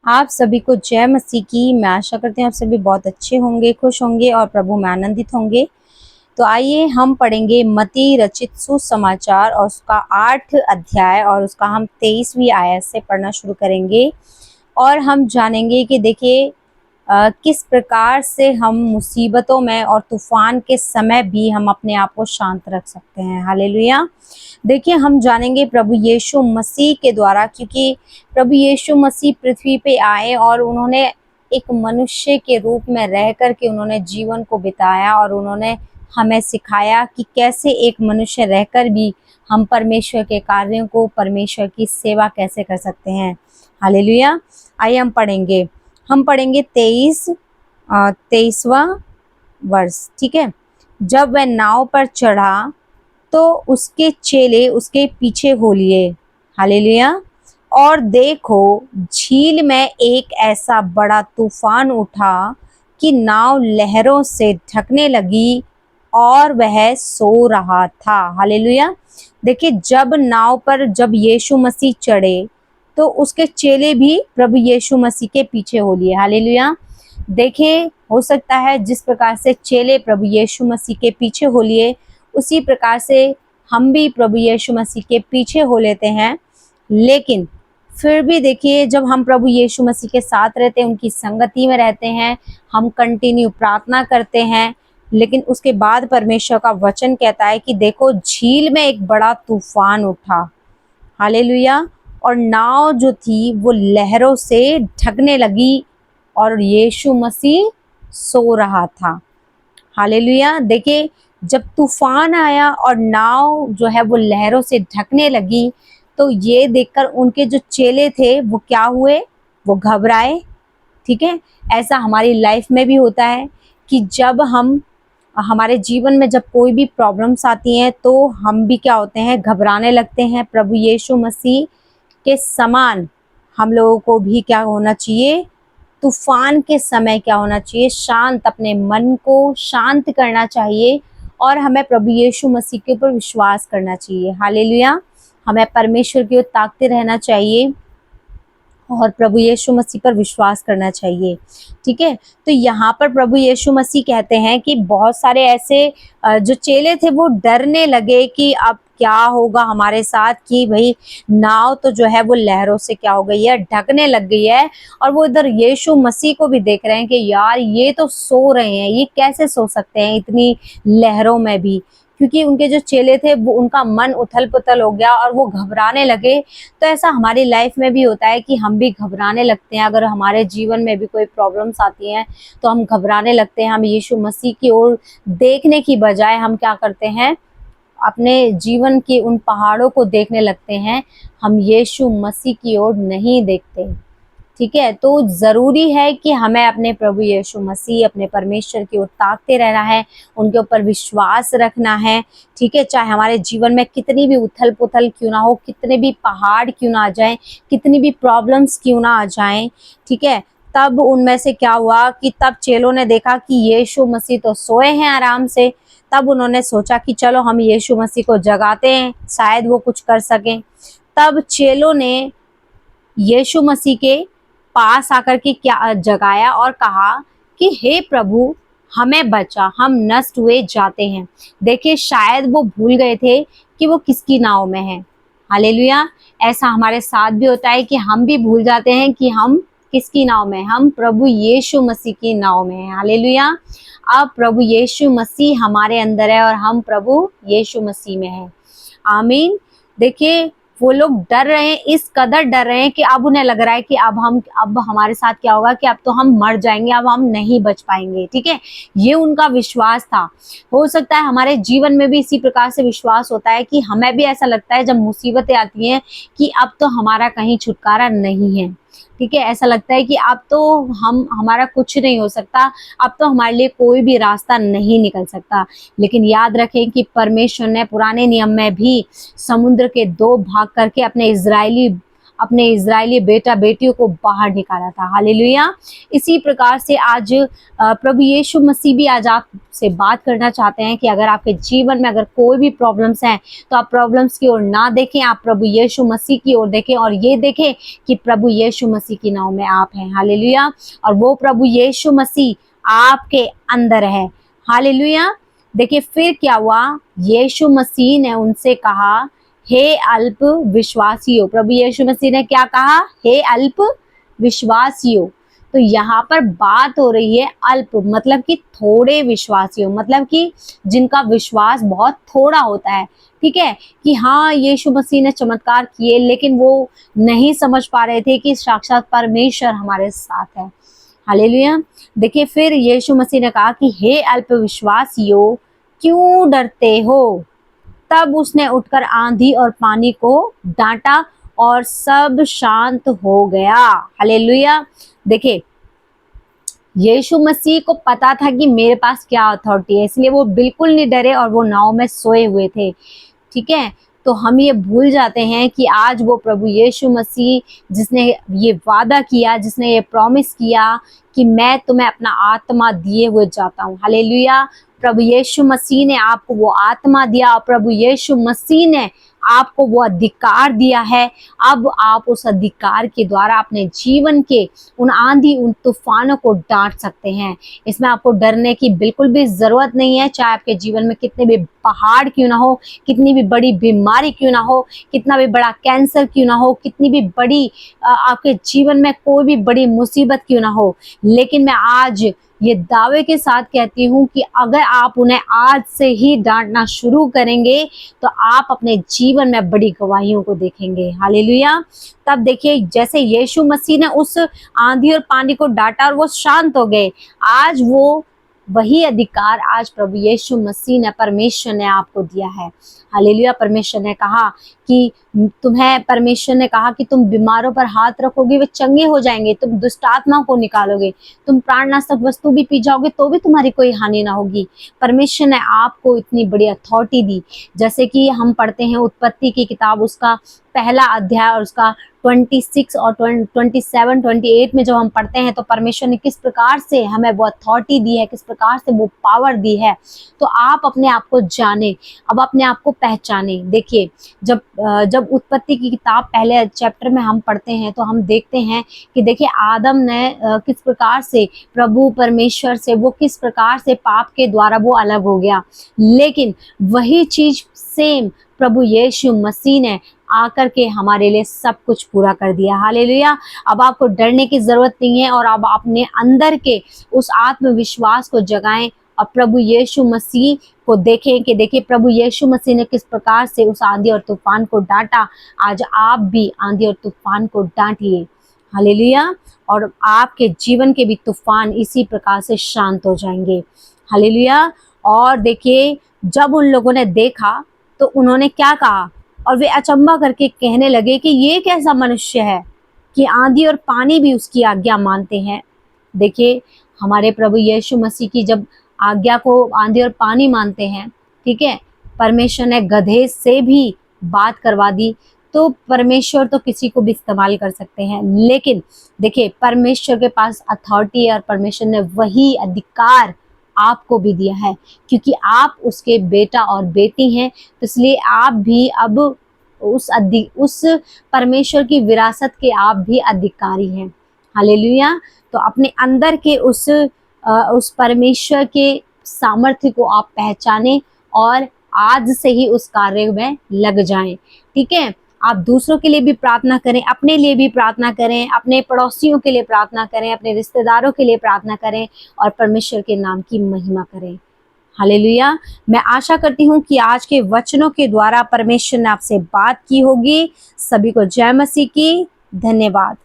आप सभी को जय मसीह की। मैं आशा करती हूँ आप सभी बहुत अच्छे होंगे, खुश होंगे और प्रभु में आनंदित होंगे। तो आइए हम पढ़ेंगे मत्ती रचित सुसमाचार और उसका 8 अध्याय और उसका हम 23वीं आयत से पढ़ना शुरू करेंगे। और हम जानेंगे कि देखिए किस प्रकार से हम मुसीबतों में और तूफान के समय भी हम अपने आप को शांत रख सकते हैं। हालेलुया। देखिए हम जानेंगे प्रभु यीशु मसीह के द्वारा, क्योंकि प्रभु यीशु मसीह पृथ्वी पे आए और उन्होंने एक मनुष्य के रूप में रह कर के उन्होंने जीवन को बिताया और उन्होंने हमें सिखाया कि कैसे एक मनुष्य रहकर भी हम परमेश्वर के कार्यों को, परमेश्वर की सेवा कैसे कर सकते हैं। हालेलुया। आइए हम पढ़ेंगे 23वां वर्ष। ठीक है। जब वह नाव पर चढ़ा तो उसके चेले उसके पीछे हो लिए। हालेलुया। और देखो, झील में एक ऐसा बड़ा तूफान उठा कि नाव लहरों से ढकने लगी और वह सो रहा था। हालेलुया। देखिए जब यीशु मसीह चढ़े तो उसके चेले भी प्रभु यीशु मसीह के पीछे हो लिए। हालेलुया। देखिए हो सकता है जिस प्रकार से चेले प्रभु यीशु मसीह के पीछे हो लिए, उसी प्रकार से हम भी प्रभु यीशु मसीह के पीछे हो लेते हैं। लेकिन फिर भी देखिए, जब हम प्रभु यीशु मसीह के साथ रहते हैं, उनकी संगति में रहते हैं, हम कंटिन्यू प्रार्थना करते हैं, लेकिन उसके बाद परमेश्वर का वचन कहता है कि देखो, झील में एक बड़ा तूफान उठा। हालेलुया। और नाव जो थी वो लहरों से ढकने लगी और यीशु मसीह सो रहा था। हालेलुया। देखिए जब तूफान आया और नाव जो है वो लहरों से ढकने लगी, तो ये देखकर उनके जो चेले थे वो क्या हुए, वो घबराए। ठीक है। ऐसा हमारी लाइफ में भी होता है कि जब हमारे जीवन में जब कोई भी प्रॉब्लम्स आती हैं तो हम भी क्या होते हैं, घबराने लगते हैं। प्रभु यीशु मसीह के समान हम लोगों को भी क्या होना चाहिए, तूफान के समय क्या होना चाहिए, शांत, अपने मन को शांत करना चाहिए और हमें प्रभु यीशु मसीह के ऊपर विश्वास करना चाहिए। हालेलुया। हमें परमेश्वर की ओर ताकते रहना चाहिए और प्रभु यीशु मसीह पर विश्वास करना चाहिए। ठीक है। तो यहाँ पर प्रभु यीशु मसीह कहते हैं कि बहुत सारे ऐसे जो चेले थे वो डरने लगे कि अब क्या होगा हमारे साथ, कि भाई नाव तो जो है वो लहरों से क्या हो गई है, ढकने लग गई है। और वो इधर यीशु मसीह को भी देख रहे हैं कि यार ये तो सो रहे हैं, ये कैसे सो सकते हैं इतनी लहरों में भी। क्योंकि उनके जो चेले थे वो, उनका मन उथल पुथल हो गया और वो घबराने लगे। तो ऐसा हमारी लाइफ में भी होता है कि हम भी घबराने लगते हैं। अगर हमारे जीवन में भी कोई प्रॉब्लम्स आती हैं तो हम घबराने लगते हैं। हम यीशु मसीह की ओर देखने की बजाय हम क्या करते हैं, अपने जीवन के उन पहाड़ों को देखने लगते हैं। हम यीशु मसीह की ओर नहीं देखते। ठीक है। तो जरूरी है कि हमें अपने प्रभु यीशु मसीह, अपने परमेश्वर की ओर ताकते रहना है, उनके ऊपर विश्वास रखना है। ठीक है। चाहे हमारे जीवन में कितनी भी उथल पुथल क्यों ना हो, कितने भी पहाड़ क्यों ना आ जाएं, कितनी भी प्रॉब्लम्स क्यों ना आ जाएं। ठीक है। तब उनमें से क्या हुआ कि तब चेलों ने देखा कि यीशु मसीह तो सोए हैं आराम से। तब उन्होंने सोचा कि चलो हम यीशु मसीह को जगाते हैं, शायद वो कुछ कर सकें। तब चेलों ने यीशु मसीह के पास आकर के क्या जगाया और कहा कि हे प्रभु, हमें बचा, हम नष्ट हुए जाते हैं। देखिए शायद वो भूल गए थे कि वो किसकी नाव में है। हालेलुया। ऐसा हमारे साथ भी होता है कि हम भी भूल जाते हैं कि हम किसकी नाव में, हम प्रभु यीशु मसीह की नाव में हैं। हालेलुया। अब प्रभु यीशु मसीह हमारे अंदर है और हम प्रभु यीशु मसीह में हैं। आमीन। देखिए वो लोग डर रहे हैं, इस कदर डर रहे हैं कि अब उन्हें लग रहा है कि अब हमारे साथ क्या होगा, कि अब तो हम मर जाएंगे, अब हम नहीं बच पाएंगे। ठीक है। ये उनका विश्वास था। हो सकता है हमारे जीवन में भी इसी प्रकार से विश्वास होता है कि हमें भी ऐसा लगता है जब मुसीबतें आती हैं कि अब तो हमारा कहीं छुटकारा नहीं है। ठीक है। ऐसा लगता है कि अब तो हमारा कुछ नहीं हो सकता, अब तो हमारे लिए कोई भी रास्ता नहीं निकल सकता। लेकिन याद रखें कि परमेश्वर ने पुराने नियम में भी समुद्र के 2 भाग करके अपने इजरायली अपने इजरायली बेटा बेटियों को बाहर निकाला था। हालेलुया। इसी प्रकार से आज प्रभु यीशु मसीह भी आज आपसे बात करना चाहते हैं कि अगर आपके जीवन में अगर कोई भी प्रॉब्लम्स हैं तो आप प्रॉब्लम्स की ओर ना देखें, आप प्रभु यीशु मसीह की ओर देखें और ये देखें कि प्रभु यीशु मसीह की नाव में आप हैं। हालेलुया। और वो प्रभु यीशु मसीह आपके अंदर है। हालेलुया। देखिए फिर क्या हुआ, यीशु मसीह ने उनसे कहा, हे अल्प विश्वासियों। प्रभु यीशु मसीह ने क्या कहा, हे अल्प विश्वासियों। तो यहाँ पर बात हो रही है अल्प मतलब कि थोड़े विश्वासियों, मतलब कि जिनका विश्वास बहुत थोड़ा होता है। ठीक है, कि हाँ यीशु मसीह ने चमत्कार किए लेकिन वो नहीं समझ पा रहे थे कि साक्षात परमेश्वर हमारे साथ है। हालेलुया। देखिए फिर यीशु मसीह ने कहा कि हे अल्प विश्वासियों, क्यों डरते हो। तब उसने उठकर आंधी और पानी को डांटा और सब शांत हो गया। हालेलुया। देखिए यीशु मसीह को पता था कि मेरे पास क्या अथॉरिटी है, इसलिए वो बिल्कुल नहीं डरे और वो नाव में सोए हुए थे। ठीक है, तो हम ये भूल जाते हैं कि आज वो प्रभु यीशु मसीह जिसने ये वादा किया, जिसने ये प्रॉमिस किया कि मैं तुम्हें अपना आत्मा दिए हुए जाता हूँ। हालेलुया। प्रभु यीशु मसीह ने आपको वो आत्मा दिया और प्रभु यीशु मसीह ने आपको वो अधिकार दिया है। अब आप उस अधिकार के द्वारा अपने जीवन के उन आंधी उन तूफानों को डांट सकते हैं। इसमें आपको डरने की बिल्कुल भी जरूरत नहीं है, चाहे आपके जीवन में कितने भी पहाड़ क्यों ना हो, कितनी भी बड़ी बीमारी क्यों ना हो, कितना भी बड़ा कैंसर क्यों ना हो, कितनी भी बड़ी आपके जीवन में कोई भी बड़ी मुसीबत क्यों ना हो। लेकिन मैं आज ये दावे के साथ कहती हूँ कि अगर आप उन्हें आज से ही डांटना शुरू करेंगे तो आप अपने जीवन में बड़ी गवाहियों को देखेंगे। हालेलुया। तब देखिए जैसे यीशु मसीह ने उस आंधी और पानी को डांटा और वो शांत हो गए, आज वो वही अधिकार आज प्रभु यीशु मसीह ने परमेश्वर ने आपको दिया है। हालेलुया। परमेश्वर ने कहा कि परमेश्वर ने कहा कि तुम बीमारों पर हाथ रखोगे वे चंगे हो जाएंगे, तुम दुष्ट आत्मा को निकालोगे, तुम प्राणनाशक वस्तु भी पी जाओगे तो भी तुम्हारी कोई हानि ना होगी। परमेश्वर ने आपको इतनी बड़ी अथॉरिटी दी। जैसे कि हम पढ़ते हैं उत्पत्ति की किताब, उसका पहला अध्याय और उसका 26 और 27 28 में जब हम पढ़ते हैं तो परमेश्वर ने किस प्रकार से हमें वो अथॉरिटी दी है, किस प्रकार से वो पावर दी है। तो आप अपने आप को जाने, अब अपने आप को पहचाने। देखिए जब उत्पत्ति की किताब पहले चैप्टर में हम पढ़ते हैं तो हम देखते हैं कि देखिए आदम ने किस प्रकार से प्रभु परमेश्वर से वो किस प्रकार से पाप के द्वारा वो अलग हो गया। लेकिन वही चीज सेम प्रभु यीशु मसीह ने आकर के हमारे लिए सब कुछ पूरा कर दिया। हालेलुया। अब आपको डरने की जरूरत नहीं है और अब अपने अंदर के उस आत्मविश्वास को जगाएं और प्रभु यीशु मसीह को देखें कि देखिए प्रभु यीशु मसीह ने किस प्रकार से उस आंधी और तूफान को डांटा। आज आप भी आंधी और तूफान को डांटिए। हालेलुया। और आपके जीवन के भी तूफान इसी प्रकार से शांत हो जाएंगे। हालेलुया। और देखिए जब उन लोगों ने देखा तो उन्होंने क्या कहा, और वे अचंभा करके कहने लगे कि ये कैसा मनुष्य है कि आंधी और पानी भी उसकी आज्ञा मानते हैं। देखिए हमारे प्रभु यीशु मसीह की जब आज्ञा को आंधी और पानी मानते हैं, ठीक है, परमेश्वर ने गधे से भी बात करवा दी, तो परमेश्वर तो किसी को भी इस्तेमाल कर सकते हैं। लेकिन देखिए परमेश्वर के पास अथॉरिटी है और परमेश्वर ने वही अधिकार आपको भी दिया है, क्योंकि आप उसके बेटा और बेटी हैं। तो इसलिए आप भी अब उस परमेश्वर की विरासत के आप भी अधिकारी हैं। हालेलुया। तो अपने अंदर के उस परमेश्वर के सामर्थ्य को आप पहचानें और आज से ही उस कार्य में लग जाएं। ठीक है, आप दूसरों के लिए भी प्रार्थना करें, अपने लिए भी प्रार्थना करें, अपने पड़ोसियों के लिए प्रार्थना करें, अपने रिश्तेदारों के लिए प्रार्थना करें और परमेश्वर के नाम की महिमा करें। हालेलुया। मैं आशा करती हूँ कि आज के वचनों के द्वारा परमेश्वर ने आपसे बात की होगी। सभी को जय मसीह की। धन्यवाद।